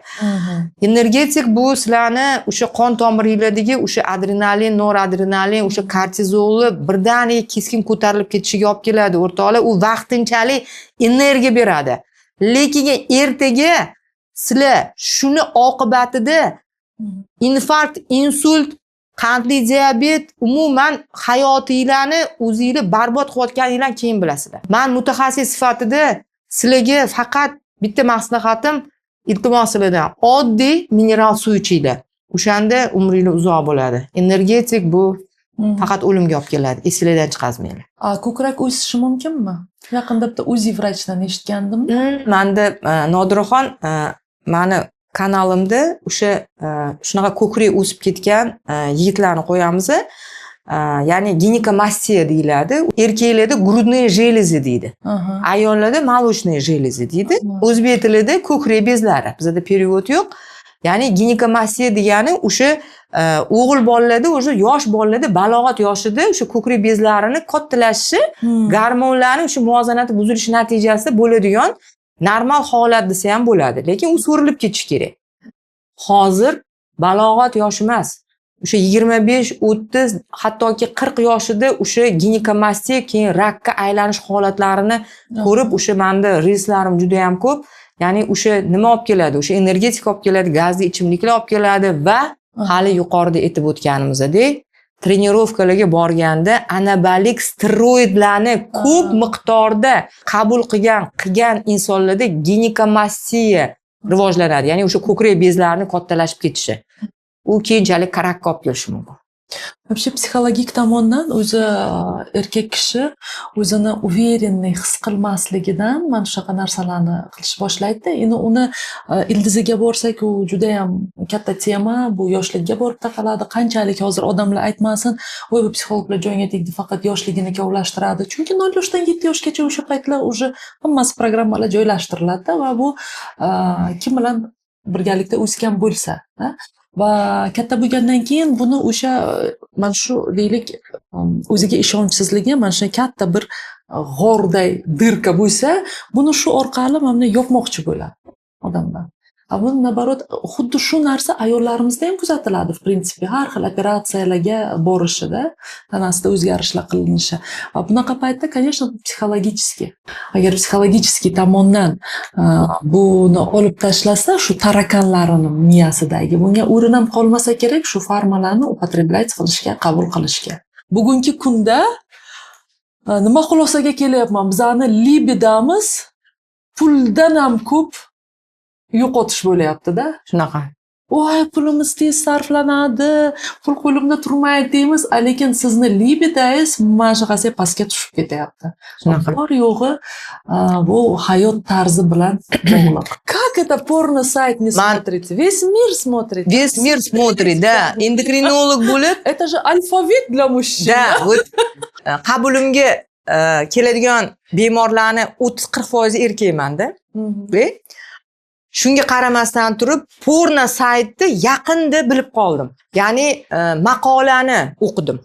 B: Energetik bu sizlarni o'sha qon tomiringlardagi o'sha adrenalin, noradrenalin, o'sha kortizolni birdaniga keskin ko'tarilib ketishiga olib keladi. O'rtoqlar, u vaqtinchalik energiya beradi. Lekin ertaga sizlar shuni oqibatida infarkt, insult, qandli diabet, umuman hayotinglarni o'zingizlar barbod qilayotganinglarni keyin bilasizlar. Men mutaxassis sifatida sizlarga faqat bitta maslahatim, iltimos sizlardan oddiy mineral suv ichinglar. O'shanda umringiz uzoq bo'ladi. Energetik bu faqat o'limga olib keladi. Esingizdan chiqazmanglar.
A: Ko'krak o'sishi mumkinmi? Yaqinda bitta o'zi vrachdan eshitgandim.
B: Menda Nodiraxon meni kanalimda o'sha shunaqa ko'krak o'sib ketgan yigitlarni qo'yamiz. Ya'ni ginekamastiya deyiladi. Erkaklarda grudная железа deydi. Ayollarda молочная железа deydi. O'zbek tilida ko'krak bezlari. Bizda перевод yo'q. Ya'ni ginekamastiya degani o'sha o'g'il bolalarda, o'sha yosh bolalarda balog'at yoshida o'sha ko'krak bezlarini kattalashishi, gormonlarning o'sha muvozanati buzilishi natijasida bo'ladigan normal holat desa ham bo'ladi. Lekin u so'rilib ketishi kerak. Hozir balog'at yoshi emas. O'sha 25, 30, hattoki 40 yoshida o'sha ginekamastiya, keyin rakka aylanish holatlarini ko'rib, o'sha menda rilslarim juda ham ko'p. Ya'ni o'sha nima olib keladi? O'sha energetik olib keladi, gazli ichimliklar olib keladi va hali yuqorida aytib o'tganimizdek, trenirovkalarga borganda anabolik steroidlarni ko'p miqdorda qabul qilgan insonlarda ginekamastiya rivojlanadi. Ya'ni o'sha ko'krak bezlarining kattalashib ketishi. U keyinchalik karakka olib kelishi mumkin.
A: Вообще psixologik tomondan o'zi erkak kishi o'zini уверенный his qilmasligidan mana shunaqa narsalarni qilish boshlaydi. Endi uni ildiziga borsak, u juda ham katta tema, bu yoshlikka borib taqaladi. Qanchalik hozir odamlar aytmasin, voy bu psixologlar joyiga tegdi, faqat yoshligini kovlashtiradi. Chunki 0 yoshdan 7 yoshgacha o'sha paytlar уже hammasi programmalar joylashtiriladi va bu kim bilan birgalikda o'sgan bo'lsa, va katta bo'lgandan keyin buni o'sha mana shu deylik o'ziga ishonchsizligi mana shu katta bir g'orday dirka bo'lsa, buni shu orqali mana yopmoqchi bo'ladi odamlar. Bu naborot xuddi shu narsa ayollarimizda ham kuzatiladi, в принципе, har xil operatsiyalarga borishida, tanasida o'zgarishlar qilinishi. Va bunaqa paytda, конечно, psixologически. Agar psixologический tomondan buni olib tashlasa, shu tarakanlarini miyasidagi, bunga o'rin ham qolmasa kerak, shu formalarni употреблять qilishga, qabul qilishga. Bugungi kunda nima xulosaga kelyapman? Bizani libidamiz puldan ham ko'p yo'qotish bo'layapti-da.
B: Shunaqa.
A: Voy, pulimiz tez sarflanadi, pul qo'limda turmaydi deymiz, lekin sizni libidangiz mana shunaqasi pastga tushib ketyapti.
B: Shunaqa.
A: Bor yo'g'i bu hayot tarzi bilan bog'liq. Как это порно сайт не смотрите? Весь мир смотрит.
B: Весь мир смотрит, да. Endokrinolog bo'lib,
A: Это же алфавит для мужчин.
B: да, вот qabulimga keladigan bemorlarni 30-40% erkakman-da. Shunga qaramasdan turib, porno saytni yaqinda bilib qoldim. Ya'ni maqolani o'qidim.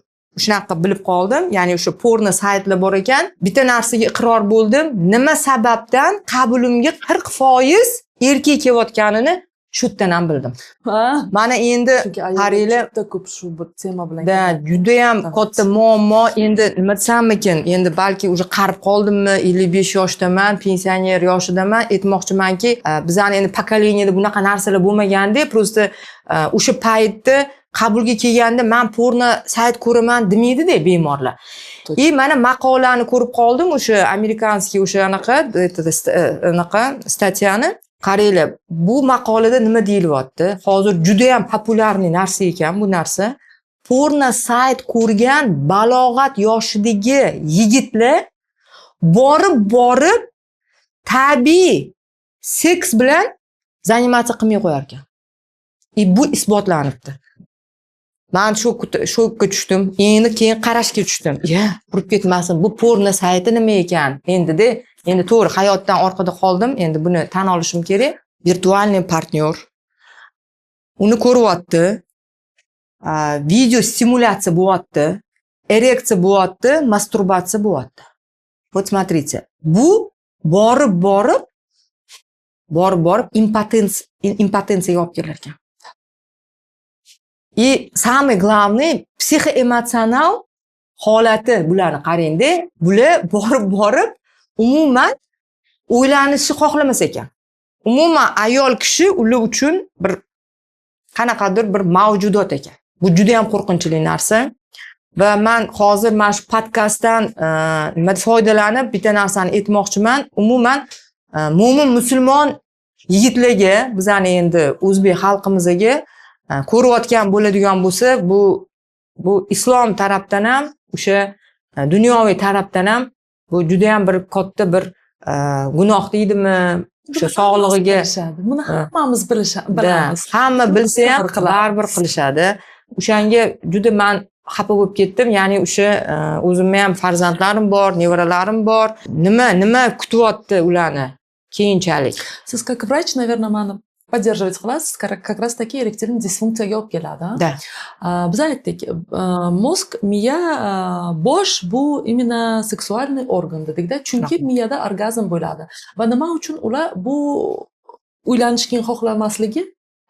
B: Shunaqa bilib qoldim. Ya'ni o'sha porno saytlar bor ekan, bitta narsaga iqror bo'ldim. Nima sababdan qabulimga 40% erkak kelayotganini shu yerdan ham bildim. Mana endi qaranglar,
A: juda ko'p shu bir tema bilan.
B: Da, juda ham katta muammo. Endi nima desammikin? Endi balki уже qarib qoldimmi? 55 yoshdaman, pensioner yoshidaman. Aytmoqchimanki, bizani endi pokoleniyada bunaqa narsalar bo'lmaganda, просто o'sha paytda qabulga kelganda men porno sayt ko'raman demaydi-da bemorlar. Mana maqolani ko'rib qoldim, o'sha amerikanskiy o'sha anaqa statyani. Qaranglar, bu maqolada nima deyilyapti? Hozir juda ham populyarniy narsa ekan bu narsa. Porno sayt ko'rgan balog'at yoshidagi yigitlar borib tabiiy seks bilan zanimatsiya qilmay qo'yar ekan. Bu isbotlanibdi. Men shokka tushdim. Endi keyin qarashga tushdim. Qurib ketmasin, bu porno sayti nima ekan? Endi to'g'ri hayotdan orqada qoldim. Endi buni tan olishim kerak. Virtualniy partnyor uni ko'ryapti. Video stimulyatsiya bo'lyapti, ereksiya bo'lyapti, masturbatsiya bo'lyapti. Вот смотрите, bu borib impotensiyaga olib kelar ekan. И самый главный psixoemotsional holati bularni qarangda, bular borib umuman o'ylanishni xohlamas ekan. Umuman ayol kishi ular uchun bir qanaqadir bir mavjudot ekan. Bu juda ham qo'rqinchli narsa. Va men hozir mana shu podkastdan nima foydalanib bitta narsani aytmoqchiman. Umuman mo'min musulmon yigitlarga, bizani endi o'zbek xalqimizga ko'rayotgan bo'ladigan bo'lsa, bu islom tarafdan ham, o'sha dunyoviy tarafdan ham bu juda ham bir katta bir gunoh deydimi, o'sha sog'lig'iga.
A: Buni hammamiz bilamiz.
B: Hamma bilsa ham baribir qilishadi. O'shanga juda men xafa bo'lib ketdim. Ya'ni o'sha o'zimga ham farzandlarim bor, nevaralarim bor. Nima kutyapti ularni keyinchalik?
A: Siz как врач, наверное, mani поддерживать qilasiz, как раз таки erektilni disfunksiyaga olib keladi.
B: Da.
A: Biz aytdik, mozg, miya, bosh bu именно seksualniy organ dedik-da, chunki miyada orgazm bo'ladi. Va nima uchun ular bu uylanishni xohlamasligi,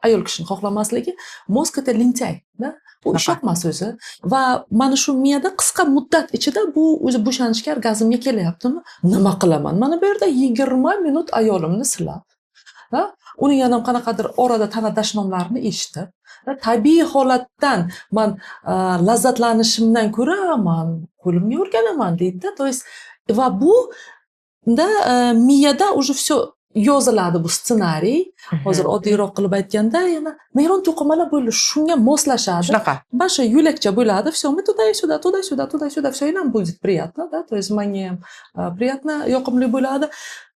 A: ayol kishini xohlamasligi, mozg это lentay-da. Bu ishyoqmas o'zi. Va mana shu miyada qisqa muddat ichida bu o'zi bo'shanishga, orgazmga kelyaptimi? Nima qilaman? Mana bu yerda 20 minut ayolimni silab, uni yana qanaqadir orada tana dashnomlarini eshitib, tabiiy holatdan men lazzatlanishimdan ko'ra men qo'limga o'rganaman deydi-da. То есть va bu miyada уже все yoziladi bu ssenariy. Hozir oddiyroq qilib aytganda, yana neyron to'qimalar bo'ldi, shunga moslashadi.
B: Shunaqa.
A: Большой yo'lakcha bo'ladi, все, мы туда и сюда, туда и сюда, туда и сюда, все, и нам будет приятно, да, то есть menga ham приятно, yoqimli bo'ladi.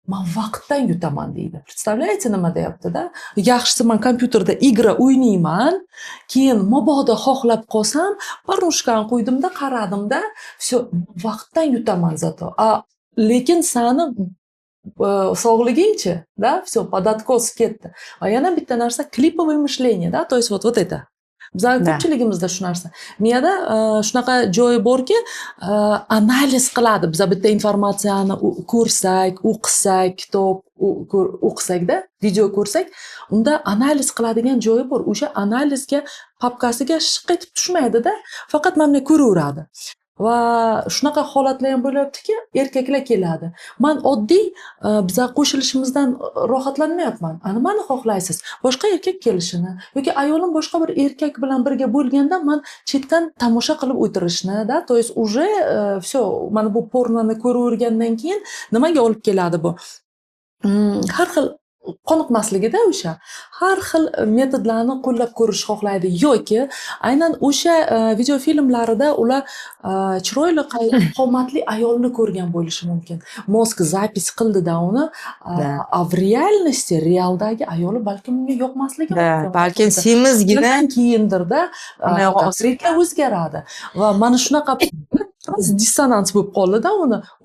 A: Men vaqtdan yutaman deydi. Представляете, nima deyapti-da? Yaxshisi men kompyuterda igra o'ynayman, keyin mabodo xohlab qolsam, parushkani qo'ydimda, qaradimda, все, vaqtdan yutaman zato. Lekin sani sog'ligingchi, да, все, под откос ketdi. Va yana bitta narsa kliповое мышление, да, то есть вот это. Bizlar ko'pchiligimizda shu narsa. Miyada shunaqa joyi borki, analiz qiladi. Biz bitta informatsiyani ko'rsak, o'qisak, kitob o'qisak-da, video ko'rsak, unda analiz qiladigan joyi bor. O'sha analizga papkasiga shiq etib tushmaydi-da, faqat mana ko'raveradi. Va shunaqa holatlar ham bo'lyaptiki, erkaklar keladi. Men oddiy bizlar qo'shilishimizdan rohatlanmayapman. Nimani xohlaysiz? Boshqa erkak kelishini yoki ayolim boshqa bir erkak bilan birga bo'lganda men chetdan tomosha qilib o'tirishni, da, to есть уже все, mana bu pornoni ko'ravergandan keyin nimaga olib keladi bu? Har xil qoniqmasligida o'sha har xil metodlarni qo'llab ko'rish xohlaydi yoki aynan o'sha video filmlarida ular chiroyli qomatli ayolni ko'rgan bo'lishi mumkin. Mozg zapis qildida uni, a в реальности realdagi ayoli balkim unga yoqmasligi mumkin.
B: Balkim semizgina
A: kiyindirda ritlar o'zgaradi va mana shunaqa dissonans bo'lib qoldi-da,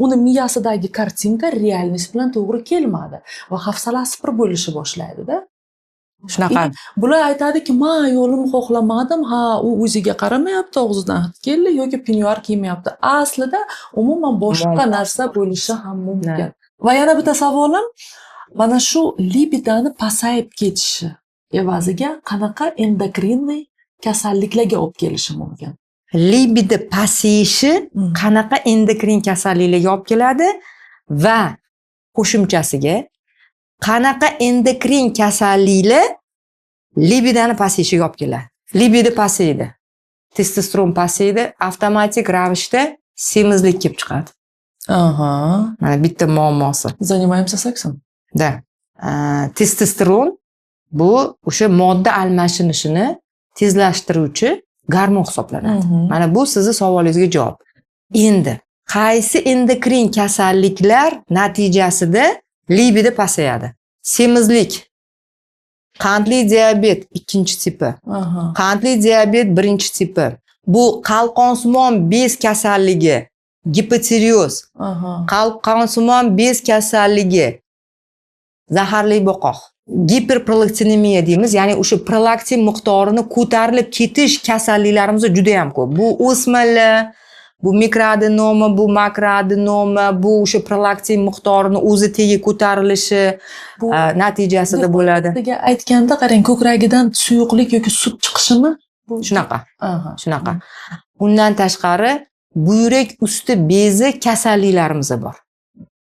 A: uni miyasidagi kartinka realность bilan to'g'ri kelmadi va hafsalasi pir bo'lishni boshlaydi-da.
B: Shunaqa.
A: Bular aytadiki, "Men ayolim xohlamadim, ha, u o'ziga qaramayapti, og'zidan hid keldi yoki pinyuar kiymayapti." Aslida umuman boshqa narsa bo'lishi ham mumkin. Va yana bitta savolim, mana shu libidani pasayib ketishi evaziga qanaqa endokrinniy kasalliklarga olib kelishi mumkin?
B: Libido pasayishi qanaqa endokrin kasalliklarga olib keladi va qo'shimchasiga qanaqa endokrin kasalliklar libidani pasayishiga olib keladi. Libido pasaydi, testosteron pasaydi, avtomatik ravishda semizlik kelib chiqadi.
A: Aha.
B: Mana bitta muammosi.
A: Занимаемся сексом.
B: Da. Testosteron bu o'sha modda almashinishini tezlashtiruvchi gormon hisoblanadi. Mana bu sizning savolingizga javob. Endi qaysi endokrin kasalliklar natijasida libido pasayadi? Semizlik, qandli diabet 2-tipi, qandli diabet 1-tipi. Bu qalqonsimon bez kasalligi, gipotireoz, qalqonsimon bez kasalligi, zaharli boqoq, giperprolaktinemiya deymiz, ya'ni o'sha prolaktin miqdorini ko'tarilib ketish kasalliklarimiz juda ham ko'p. Bu o'smalar, bu mikroadenoma, bu makroadenoma, bu o'sha prolaktin miqdorini o'zi tegi ko'tarilishi natijasida bo'ladi.
A: Aytganda qarang, ko'kragidan suyuqlik yoki sut chiqishimi?
B: Shunaqa. Shunaqa. Undan tashqari buyrak usti bezi kasalliklarimiz bor.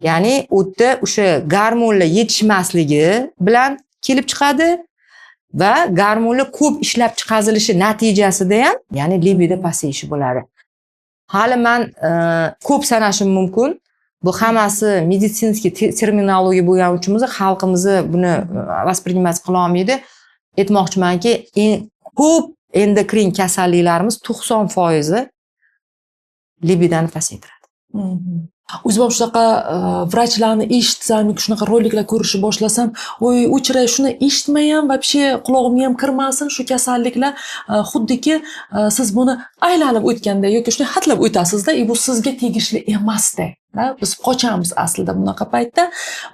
B: Ya'ni o'tda o'sha gormonlar yetishmasligi bilan kelib chiqadi va gormonlar ko'p ishlab chiqarilishi natijasida ham, ya'ni libido pasayishi bo'ladi. Hali men ko'p sanashim mumkin. Bu hammasi meditsinskiy terminologiya bo'lgani uchun xalqimiz buni vоспринимать qila olmaydi. Aytmoqchimanki, ko'p endokrin kasalliklarimiz 90% libidoni pasaytiradi.
A: O'zim ham shunaqa vrachlarni eshitsam, shunaqa roliklar ko'rishni boshlasam, "Voy, o'chiray, shuni eshitmay ham, вообще qulog'imga ham kirmasin shu kasalliklar, xuddiki siz buni aylanib o'tganda yoki shuni hatlab o'tasizda, bu sizga tegishli emasda." Biz qochamiz aslida bunaqa paytda.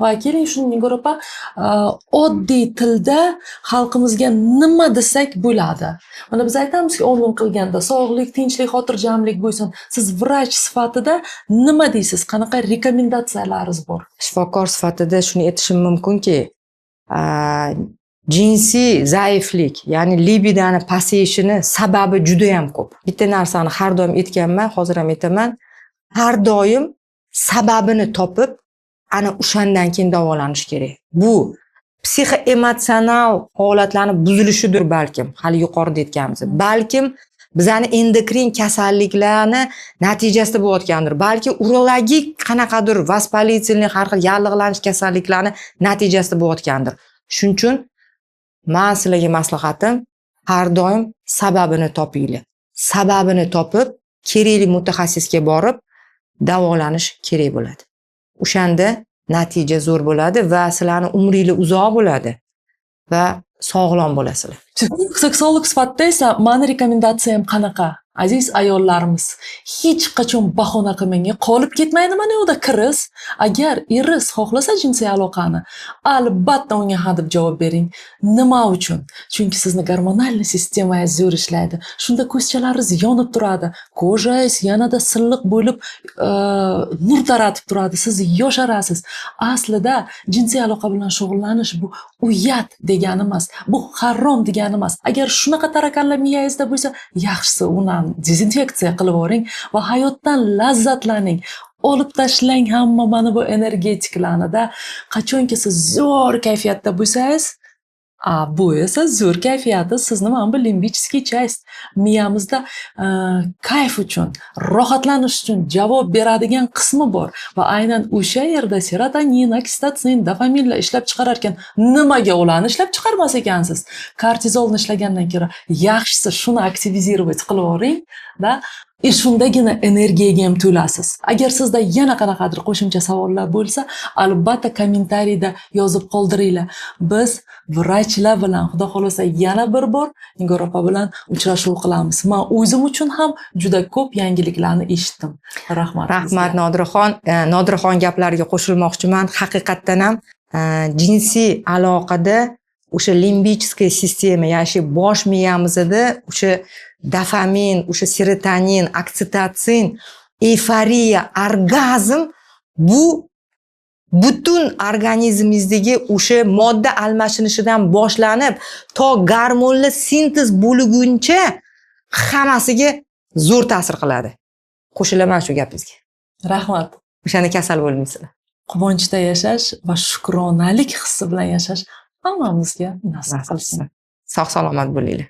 A: Va keling shunga ko'ra oddiy tilda xalqimizga nima desak bo'ladi. Mana biz aytamizki, omon qilganda sog'lik, tinchlik, xotirjamlik bo'lsin. Siz vrach sifatida nima deysiz? Qanaqa rekomendatsiyalaringiz bor?
B: Shifokor sifatida shuni aytishim mumkinki, jinsiy zaiflik, ya'ni libidani pasayishini sababi juda ham ko'p. Bitta narsani har doim aytganman, hozir ham aytaman. Har doim sababini topib, ana o'shandan keyin davolanish kerak. Bu psixoemotsional holatlarning buzilishidir balkim, hali yuqorida aytganimiz. Balkim bizani endokrin kasalliklarni natijasida bo'layotgandir. Balki urologik qanaqadir vaspolitsilniy har xil yallig'lanish kasalliklarni natijasida bo'layotgandir. Shuning uchun men sizlarga maslahatim, har doim sababini topinglar. Sababini topib, kerakli mutaxassisga borib davolanish kerak bo'ladi. O'shanda natija zo'r bo'ladi va sizlarning umringiz uzoq bo'ladi va sog'lom bo'lasizlar.
A: Seksolog sifatida esa meni rekomendatsiyam qanaqa? Aziz ayollarimiz, hech qachon bahona qilmang, qolib ketmaydi mana yo'qda kiriz. Agar eringiz xohlasa jinsiy aloqani, albatta unga ha deb javob bering. Nima uchun? Chunki sizni gormonal sistemangiz zo'r ishlaydi. Shunda ko'zchalaringiz yonib turadi, ko'zangiz yanada silliq bo'lib nur taratib turadi, siz yosharasiz. Aslida jinsiy aloqa bilan shug'ullanish bu uyat degani emas, bu harom degani emas. Agar shunaqa tarakanlar miyangizda bo'lsa, yaxshisi uni dezinfeksiya qilib yuboring va hayotdan lazzatlaning. Olib tashlang hamma mana bu energetiklarni-da. Qachonki siz zo'r kayfiyatda bo'lsangiz, bu esa zo'r kayfiyati sizni mana bu limbichskiy часть miyamizda kayf uchun, rohatlanish uchun javob beradigan qismi bor va aynan o'sha yerda serotonin, oksitotsin, dopaminlar ishlab chiqarar ekan, nimaga ularni ishlab chiqarmas ekansiz? Kortizolni ishlagandan ko'ra yaxshisi shuni aktivizировать qilib yuboring-da. Shundagina energiyaga ham to'lasiz. Agar sizda yana qanaqadir qo'shimcha savollar bo'lsa, albatta kommentariyda yozib qoldiringlar. Biz vrachlar bilan xudo xolasa yana bir bor Nigor opa bilan uchrashuv qilamiz. Men o'zim uchun ham juda ko'p yangiliklarni eshitdim. Rahmat.
B: Rahmat Nodirxon. Nodirxon gaplariga qo'shilmoqchiman. Haqiqatdan ham jinsiy aloqada o'sha limbichskiy sistema, ya'ni bosh miyamizda o'sha dopamin, o'sha serotonin, oksitotsin, euforiya, orgazm bu butun organizmingizdagi o'sha modda almashinishidan boshlanib to gormonlar sintez bo'lguncha hammasiga zo'r ta'sir qiladi. Qo'shilaman shu gapingizga.
A: Rahmat.
B: O'shanda kasal bo'lmaysizlar.
A: Quvonchda yashash va shukronalik hissi bilan yashash hammamizga nasib qilsin.
B: Sog' salomat bo'linglar.